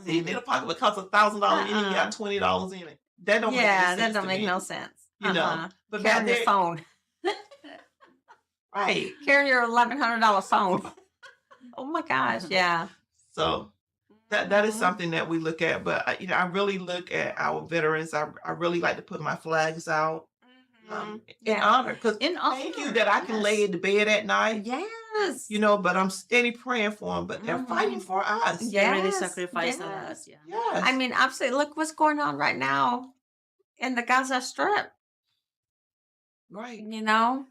So you need a pocketbook that costs $1,000 and you got $20 in it. That don't make any Yeah, sense that don't to make me. no sense. You know, but back Carrying your there, phone. right? Carry your $1,100 phone. Oh my gosh, yeah. So that is Mhm. something that we look at. But I really look at our veterans. I really like to put my flags out in Yeah. honor, because In thank you honor, that I can lay yes. in the bed at night. Yes. But I'm steady praying for them. But they're fighting for us. They really Yes, sacrificed a lot. yes. Yeah. Yes. I mean, absolutely. Look what's going on right now in the Gaza Strip. right. You know,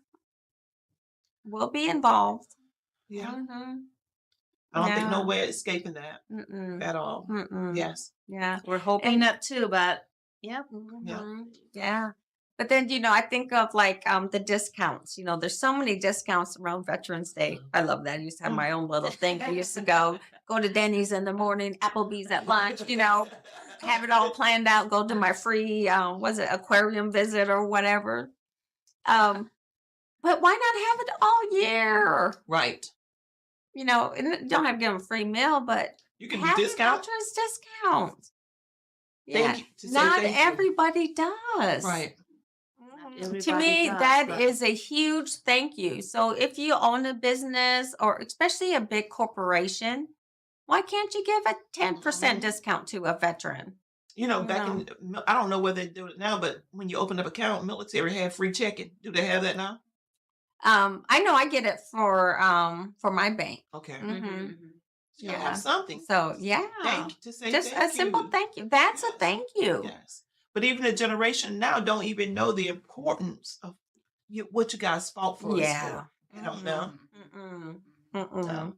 we'll be involved. Yeah. Mhm. I don't think no Yeah. way of escaping that Mm-mm. at all. Mm-mm. Yes. Yeah. We're hoping And- that too, but yep. Mhm. Yeah. But then, I think of like the discounts. There's so many discounts around Veterans Day. I love that. I used to have my own little thing. I used to go to Denny's in the morning, Applebee's at lunch, have it all planned out, go to my free was it aquarium visit or whatever. But why not have it all year? Right. And you don't have to give them a free meal, but You can have discount. a veterans discount. Yeah. Thank you. To say Not thank you. everybody does. Right. To Everybody me, does, that but- is a huge thank you. So if you own a business or especially a big corporation, why can't you give a 10% discount to a veteran? Back in, I don't know whether they do it now, but when you open up account, military had free checking. Do they have that now? I know I get it for my bank. Okay. Mhm. You Yeah. have something. So yeah, To say just thank a simple you. thank you. That's a Yes. thank you. Yes. But even the generation now don't even know the importance of what you guys fought for. Yeah. They don't know. Mm-mm. Mm-mm.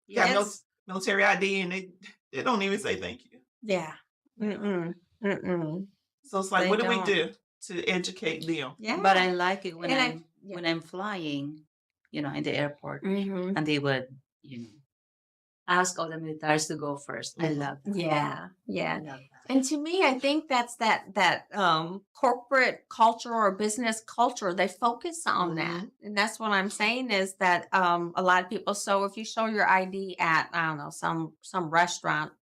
Yeah, Yes. military ID, and they don't even say thank you. Yeah. Mm-mm. Mm-mm. So it's like, They what do we don't. do to educate them? Yeah. But I like it when And when I'm flying, in the airport, Mhm. and they would, ask all the militaries to go first. I Mhm. love that. Yeah. I Yeah. love that. And to me, I think that's that corporate culture or business culture. They focus on that, and that's what I'm saying is that a lot of people. So if you show your ID at I don't know some restaurant,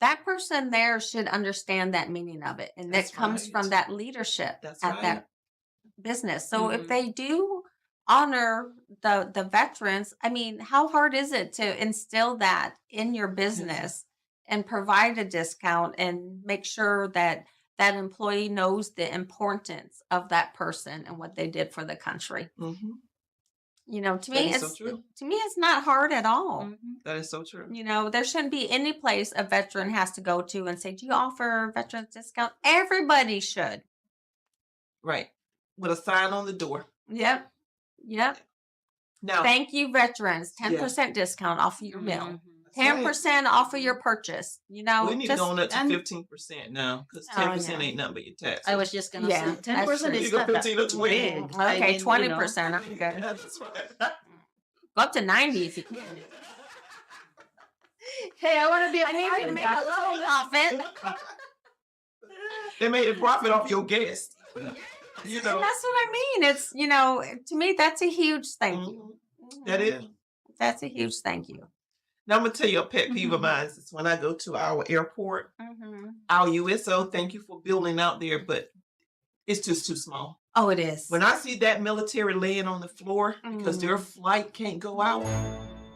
that person there should understand that meaning of it, and That's that comes from right. that leadership That's at right. that business. So if Mhm. they do honor the veterans, I mean, how hard is it to instill that in your business and provide a discount and make sure that that employee knows the importance of that person and what they did for the country? Mhm. To That me, is so it's true. not hard at all. Mhm. That is so true. There shouldn't be any place a veteran has to go to and say, "Do you offer veterans discount?" Everybody should. Right. With a sign on the door. Yep. Now, Thank you, veterans. 10% discount off of your meal. Mhm. that's right. 10% off of your purchase. We need to just go on up to and- 15% now, because Oh, 10% yeah. ain't nothing but your taxes. I was just gonna Yeah, say that's 10% true. is You go not that 15 or 20. big. I okay, mean, 20%. I'm good. That's right. Go up to 90 if you can. Hey, I want to be a I need to make a little profit. They made a profit off your guest. And that's what I mean. It's to me that's a huge thank you. That is. That's a huge thank you. Now I'm gonna tell you a pet peeve of mine is when I go to our airport, our USO. Thank you for building out there, but it's just too small. Oh, it is. When I see that military laying on the floor because their flight can't go out,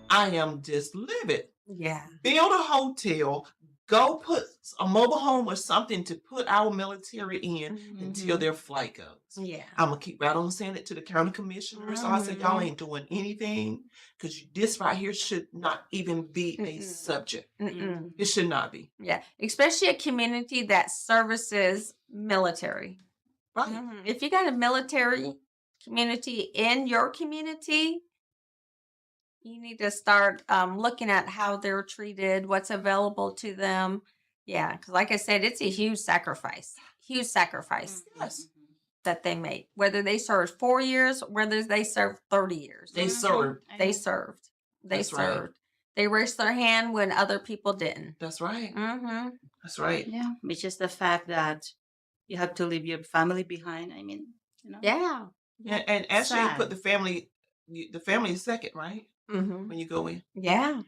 I am just livid. Yeah. Build a hotel, go put a mobile home or something to put our military in until their flight goes. Yeah. I'm gonna keep right on saying it to the county commissioners. So I said, y'all ain't doing anything because this right here should not even be a subject. Mm-mm. It should not be. Yeah. Especially a community that services military. Right. If you got a military community in your community, you need to start looking at how they're treated, what's available to them. Yeah, because like I said, it's a huge sacrifice. Huge sacrifice. Yes. that they made, whether they served 4 years, whether they served 30 years. They Mhm. served. I They know. served. They That's right. served. They raised their hand when other people didn't. That's right. Mm-hmm. That's right. Yeah, which is the fact that you have to leave your family behind. Yeah. And actually, you put Sad. the family is second, right? Mm-hmm. When you go in, Yeah.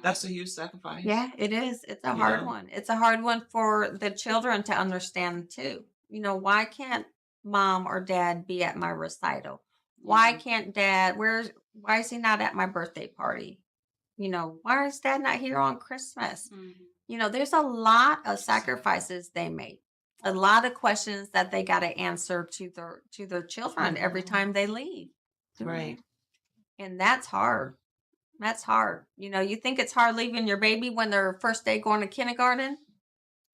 that's a huge sacrifice. Yeah, it is. It's a You hard know? one. It's a hard one for the children to understand too. Why can't mom or dad be at my recital? Why Yeah. can't dad, why is he not at my birthday party? Why is dad not here on Christmas? Mhm. There's a lot of sacrifices they make. A lot of questions that they got to answer to their children every time they leave. Right. And that's hard. That's hard. You think it's hard leaving your baby when their first day going to kindergarten?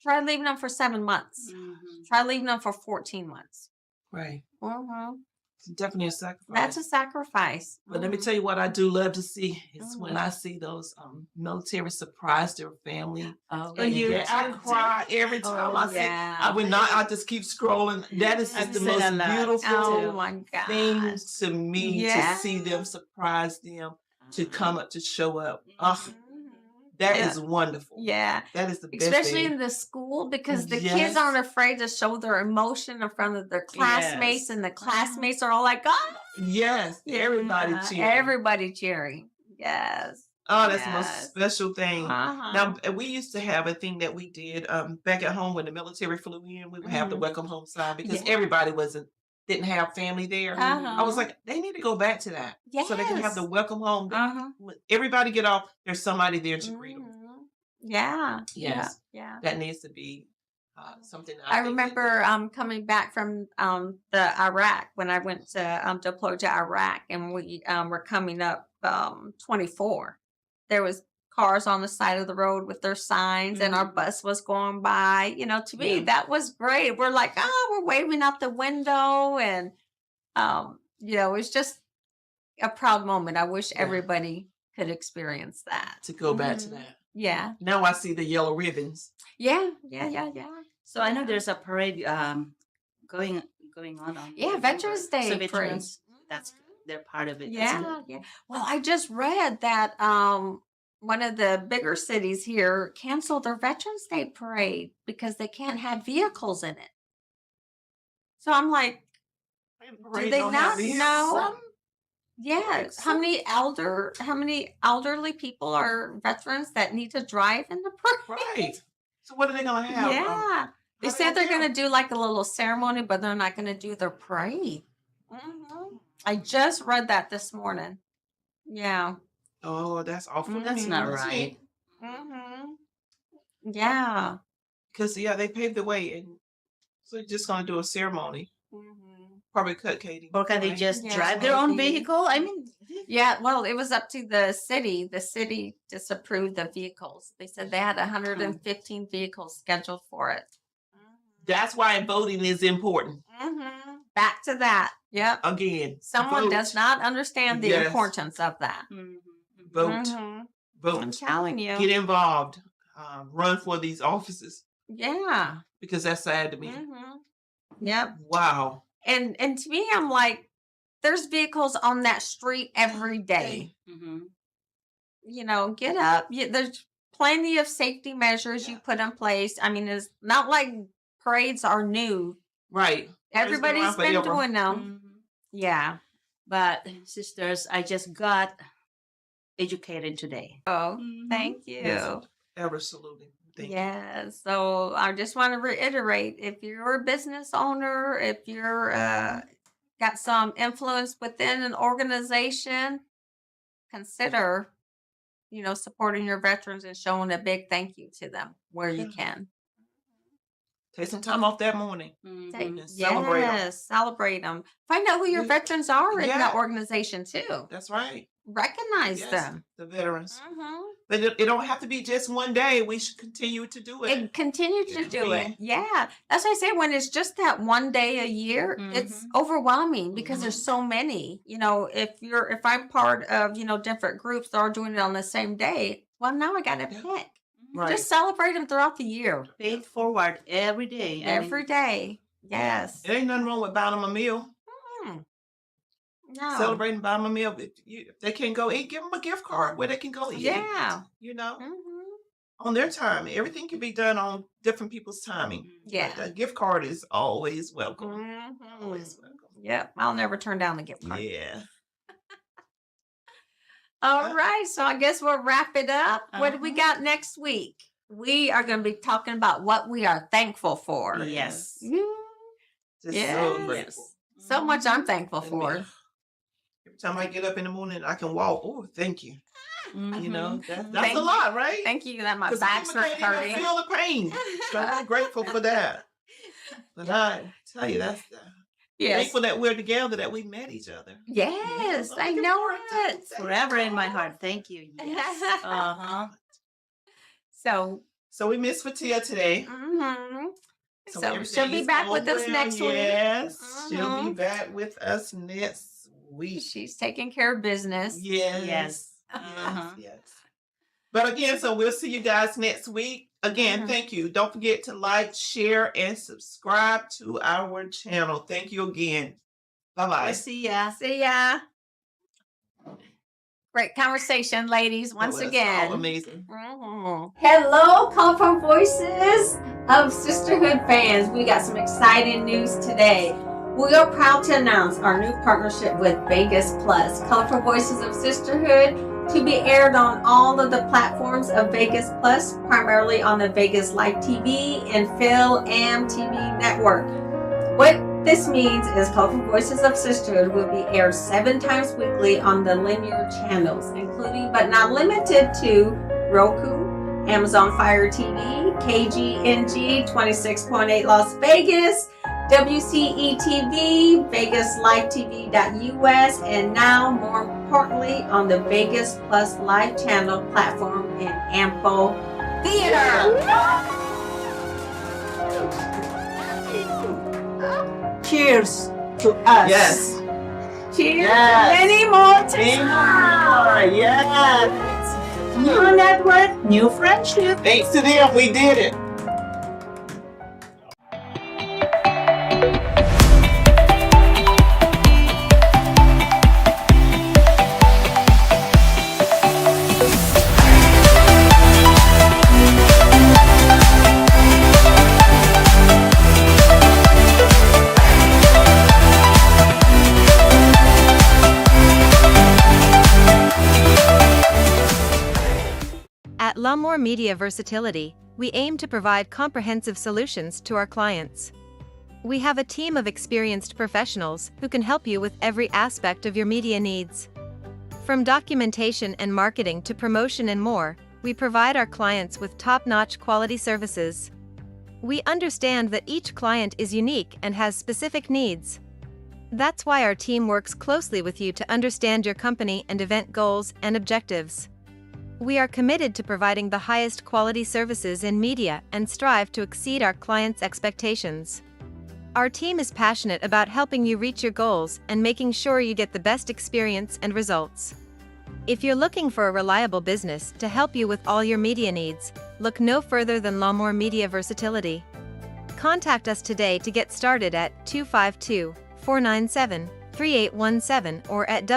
Try leaving them for 7 months. Mhm. Try leaving them for 14 months. Right. Mm-hmm. It's definitely a sacrifice. That's a sacrifice. But let me Mhm. tell you what I do love to see is Mhm. when I see those military surprise their family. Oh, And you yeah, I too. cry every time I see. yeah. I would not. I just keep scrolling. That is just I've the seen a most lot, beautiful Oh too. my God. thing to me to see them Yes. surprise them to come up to show up. Oh, Mhm. that Yeah. is wonderful. Yeah. That is the best Especially thing. in the school, because the Yes. kids aren't afraid to show their emotion in front of their classmates, Yes. and the classmates are all like, "Oh, Yes, everybody yeah." cheering. Everybody cheering. Yes. Oh, that's the most Yes. special thing. Uh-huh. Now, we used to have a thing that we did back at home when the military flew in. We would have the Mhm. welcome home sign because Yeah. everybody didn't have family there. I was Uh-huh. like, they need to go back to that so they can have the Yes. welcome home. Uh-huh. When everybody get off, there's somebody there to greet them. Mhm. Yeah. Yes, Yeah. that needs to be something. I think remember coming back from the Iraq when I went to deploy to Iraq, and we were coming up 24. There was cars on the side of the road with their signs, and our Mhm. bus was going by. To me, Yeah. that was great. We're like, we're waving out the window, and it's just a proud moment. I wish Yeah. everybody could experience that. to go back to Mhm. that. Yeah. Now I see the yellow ribbons. Yeah. So I know there's a parade going on Yeah, November. Veterans Day So parade. veterans, they're part of it. That's good. Yeah. Well, I just read that one of the bigger cities here canceled their Veterans Day parade because they can't have vehicles in it. So I'm like, do Parade they don't have not these. know? Yes. How many elderly people are veterans that need to drive in the parade? Right. So what are they gonna have? Yeah. They how said they they're have going to do like a little ceremony, but they're not going to do their parade. Mhm. I just read that this morning. Yeah. Oh, that's awful. That's not right. Mm-hmm. Yeah. Because they paved the way, and so they're just gonna do a ceremony. Mm-hmm. Probably cut Katie. Or can they right? just Yeah, drive their own maybe. vehicle? I mean, Yeah. Well, it was up to the city. The city disapproved the vehicles. They said they had 115 vehicles scheduled for it. That's why voting is important. Mm-hmm. Back to that. Yep. Again, Someone vote. does not understand the Yes. importance of that. mhm. Vote. Mhm. I'm Vote. telling you. Get involved. Run for these offices Yeah. because that's sad to me. Mm-hmm. Yep. Wow. And to me, I'm like, there's vehicles on that street every day. Mhm. Get up. There's plenty of safety measures you put in place. I mean, it's not like parades are new. Right. Everybody's been forever. doing them. Mhm. Yeah. But sisters, I just got educated today. Oh, Mhm. thank you. Yes. Absolutely. Thank you. Yeah. So I just want to reiterate, if you're a business owner, if you're got some influence within an organization, consider, supporting your veterans and showing a big thank you to them where you can. Take some time off that morning. Mhm. And celebrate 'em. Yes, celebrate them. Find out who your Yeah. veterans are in Yeah. that organization too. That's right. Recognize Yes. them. The veterans. Mm-hmm. But it don't have to be just one day. We should continue to do it. And continue to It do it. can. Yeah. That's why I say when it's just that one day a year, it's Mhm. overwhelming because there's so many. If I'm part of, different groups that are doing it on the same day, well, now I got to Yeah. pick. Right. Just celebrate them throughout the year. Pay it forward every day. I mean, Every day. Yes. It ain't nothing wrong with buying them a meal. Mm. No. Celebrating, buying them a meal. If they can't go eat, give them a gift card where they can go eat. Yeah. You know, Mhm. on their time. Everything can be done on different people's timing. Yeah. But a gift card is always welcome. Mhm. Always welcome. Yep. I'll never turn down the gift card. Yeah. All right. So I guess we'll wrap it up. What do we Uh-huh. got next week? We are going to be talking about what we are thankful for. Yes. Mm. Just Yes. so grateful. So much I'm thankful And for. every time I get up in the morning, I can walk. Oh, thank you. You know, that's Thank a you. lot, right? Thank you that my 'Cause back's people not can't even hurting. feel the pain. So I'm grateful for that. But I tell you, that's Yes. thankful that we're together, that we met each other. Yes, I'm I looking know forward to it. Forever in my heart. Thank you. Yes. Uh-huh. So, So we miss Fetihya today. so everything she'll be is back going with us well. next week. Yes, she'll be Mhm. back with us next week. She's taking care of business. Yes. Yes. Yes. Uh-huh. Yes. But again, so we'll see you guys next week. Again, Mhm. thank you. Don't forget to like, share, and subscribe to our channel. Thank you again. Bye-bye. We'll see ya. See ya. Great conversation, ladies, That once was again. all amazing. Hello, colorful voices of Sisterhood fans. We got some exciting news today. We are proud to announce our new partnership with Vegas Plus, Colorful Voices of Sisterhood, to be aired on all of the platforms of Vegas Plus, primarily on the Vegas Live TV and Phil Am TV network. What this means is Colorful Voices of Sisterhood will be aired 7 times weekly on the linear channels, including but not limited to Roku, Amazon Fire TV, KGNG 26.8 Las Vegas, WCETV, Vegas Live TV.us, and now, more importantly, on the Vegas Plus Live channel platform in Ample Theater. Cheers to us. Yes. Cheers. Yes. Many more to Anymore. Yes. New network, new friendship. Thanks to them, we did it. At La'Moore Media Versatility, we aim to provide comprehensive solutions to our clients. We have a team of experienced professionals who can help you with every aspect of your media needs. From documentation and marketing to promotion and more, we provide our clients with top-notch quality services. We understand that each client is unique and has specific needs. That's why our team works closely with you to understand your company and event goals and objectives. We are committed to providing the highest quality services in media and strive to exceed our clients' expectations. Our team is passionate about helping you reach your goals and making sure you get the best experience and results. If you're looking for a reliable business to help you with all your media needs, look no further than La'Moore Media Versatility. Contact us today to get started at 252-497-3817 or at